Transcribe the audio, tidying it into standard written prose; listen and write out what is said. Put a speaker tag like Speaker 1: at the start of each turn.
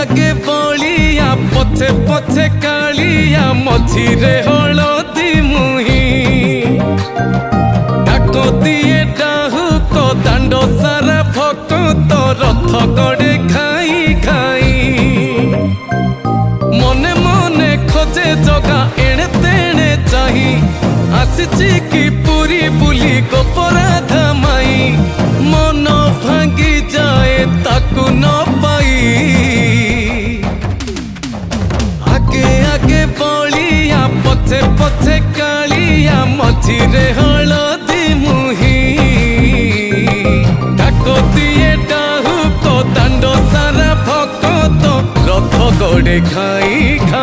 Speaker 1: आगे बलिया पछे पछे कालिया मझिरे हलदी मुही डाको दिए डाहुक दांड सारा भक्त रथ गड़े खाई खाई मने मने खोजे जगा एणे तेणे चाही आसिची की पूरी बुली गोपराधा माई मन भांगी जाए ताकू न पाई आगे आगे बलिया पछे पछे कालिया मझिरे हलदी मुही डाको दिए डाहुक दांड सारा भक्त रथ गड़े खाई खाई।